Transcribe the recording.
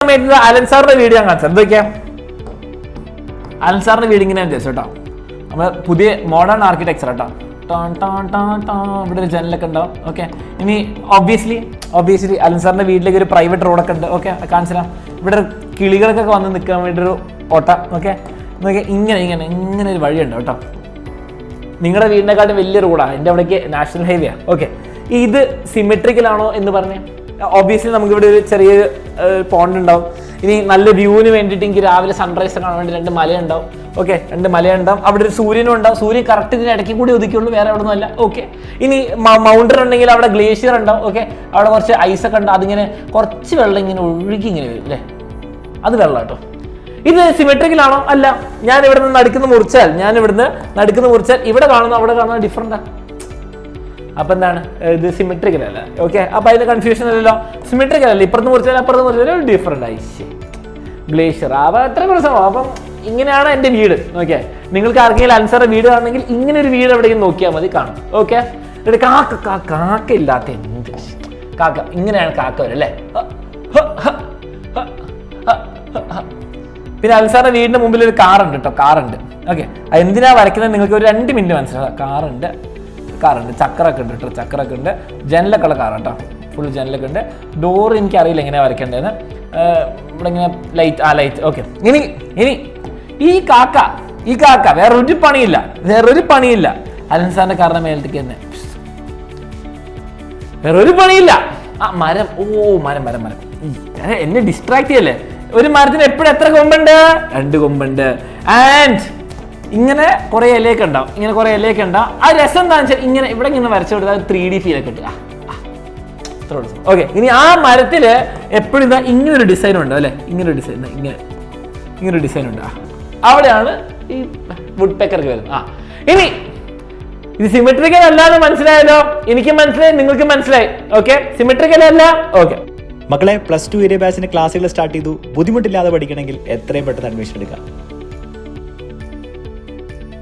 Allen സാറിന്റെ video ഞാൻ കാണിച്ചത്. എന്തൊക്കെയാ അലൻ സാറിന്റെ വീട് ഇങ്ങനെ ജസ്റ്റ് കേട്ടോ. നമ്മൾ പുതിയ മോഡേൺ ആർക്കിടെക്ചർ കേട്ടോ. ഇവിടെ ഒരു ജനലൊക്കെ ഉണ്ടാവും. ഓക്കെ, ഇനി ഒബ്വിയസ്ലി അലൻ സാറിന്റെ വീട്ടിലേക്ക് ഒരു പ്രൈവറ്റ് റോഡൊക്കെ ഉണ്ട്. ഓക്കെ, കാണിച്ചാൽ ഇവിടെ കിളികളൊക്കെ വന്ന് നിൽക്കാൻ വേണ്ടി ഒരു ഓട്ട. ഓക്കെ, നോക്കിയാൽ ഇങ്ങനെ ഒരു വഴിയുണ്ട് കേട്ടോ. നിങ്ങളുടെ വീടിനെക്കാട്ടും വലിയ റോഡാണ്, എൻ്റെ അവിടേക്ക് നാഷണൽ ഹൈവേ ആണ്. ഓക്കെ, ഇത് സിമെട്രിക്കലാണോ എന്ന് പറഞ്ഞ് ഒബ്വിയസ്ലി നമുക്കിവിടെ ഒരു ചെറിയ പോണ്ട് ഉണ്ടാവും. ഇനി നല്ല വ്യൂവിന് വേണ്ടിയിട്ട് എനിക്ക് രാവിലെ സൺറൈസ് കാണാൻ വേണ്ടി 2 മലയുണ്ടാവും. ഓക്കെ, 2 മലയുണ്ടാവും. അവിടെ ഒരു സൂര്യനും ഉണ്ടാവും. സൂര്യൻ കറക്റ്റ് ഇതിന് ഇടയ്ക്ക് കൂടി ഒതുക്കിയുള്ളൂ, വേറെ എവിടെ നിന്നല്ല. ഓക്കെ, ഇനി മൗണ്ടൻ ഉണ്ടെങ്കിൽ അവിടെ ഗ്ലേഷ്യർ ഉണ്ടാവും. ഓക്കെ, അവിടെ കുറച്ച് ഐസൊക്കെ ഉണ്ട്. അതിങ്ങനെ കുറച്ച് വെള്ളം ഇങ്ങനെ ഒഴുകി ഇങ്ങനെ വരും അല്ലേ, അത് വെള്ളം കേട്ടോ. ഇത് സിമെട്രിക്കലാണോ? അല്ല. ഞാൻ ഇവിടെ നിന്ന് നടുക്കുന്ന മുറിച്ചാൽ ഇവിടെ കാണുന്ന അവിടെ കാണുന്ന ഡിഫറൻറ്റാ. അപ്പൊ എന്താണ് ഇത്? സിമെട്രിക്കൽ അല്ല. ഓക്കെ, അപ്പൊ അതിന് കൺഫ്യൂഷൻ അല്ലല്ലോ. സിമെട്രിക്കൽ അല്ല, ഇപ്പുറത്ത് മുറിച്ചാൽ ഡിഫറൻറ്റ് ആയി. ഗ്ലേഷ്യർ അപ്പൊ എത്ര പ്രശ്നമോ. അപ്പം ഇങ്ങനെയാണ് എൻ്റെ വീട്. ഓക്കെ, നിങ്ങൾക്ക് ആർക്കെങ്കിലും അൻസാറിന്റെ വീട് കാണണമെങ്കിൽ ഇങ്ങനെ ഒരു വീട് എവിടെയും നോക്കിയാൽ മതി, കാണും. ഓക്കെ, കാക്ക ഇല്ലാത്ത എന്ത് കാക്ക, ഇങ്ങനെയാണ് കാക്ക വരും അല്ലേ. പിന്നെ അൻസാറിന്റെ വീടിന്റെ മുമ്പിൽ ഒരു കാറുണ്ട് കേട്ടോ. കാറുണ്ട്. ഓക്കെ, എന്തിനാ വരയ്ക്കുന്നത് നിങ്ങൾക്ക് ഒരു 2 മിനിറ്റ് മനസ്സിലാക്കാം. കാറുണ്ട്, ചക്രമൊക്കെ ഉണ്ട് കേട്ടോ. ചക്രമൊക്കെ ഉണ്ട്. ജനലൊക്കെ ഉള്ള കാർ കേട്ടോ. ഫുൾ ജനലൊക്കെ ഉണ്ട്. ഡോർ എനിക്കറിയില്ല എങ്ങനെയാണ് വരയ്ക്കേണ്ടതെന്ന്. ഇവിടെ ഇങ്ങനെ ലൈറ്റ്. ഓക്കെ, ഇനി ഈ കാക്ക വേറൊരു പണിയില്ല. അലൻ സാറിന്റെ കാറിന്റെ മേലത്തേക്ക് തന്നെ വേറൊരു പണിയില്ല. മരം. മരം എന്നെ ഡിസ്ട്രാക്ട് ചെയ്യല്ലേ. ഒരു മരത്തിന് എപ്പോഴും എത്ര കൊമ്പുണ്ട്? 2 കൊമ്പുണ്ട്. ആൻഡ് ഇങ്ങനെ കുറെ ഇലയൊക്കെ ഉണ്ടാവും. ആ രസം എന്താണെന്ന് വെച്ചാൽ ഇങ്ങനെ ഇവിടെ ഇങ്ങനെ വരച്ചു കൊടുത്താൽ 3D ഫീലൊക്കെ കിട്ടുക. ഓക്കെ, ഇനി ആ മരത്തില് എപ്പോഴും ഇതാ ഇങ്ങനൊരു ഡിസൈൻ ഉണ്ട് അല്ലെ. ഇങ്ങനൊരു ഡിസൈൻ ഉണ്ട്. അവിടെയാണ് ഈ വുഡ് പെക്കർക്ക് വരുന്നത്. ഇനി ഇത് സിമെട്രിക്കൽ അല്ലാന്ന് മനസ്സിലായല്ലോ. എനിക്ക് മനസ്സിലായി, നിങ്ങൾക്ക് മനസ്സിലായി. ഓക്കെ, സിമെട്രിക്കൽ അല്ല. ഓക്കെ മക്കളെ, +2 ഏരിയ ബാച്ചിന് ക്ലാസ്സുകൾ സ്റ്റാർട്ട് ചെയ്തു. ബുദ്ധിമുട്ടില്ലാതെ പഠിക്കണമെങ്കിൽ എത്രയും പെട്ടെന്ന് അഡ്മിഷൻ എടുക്കാം.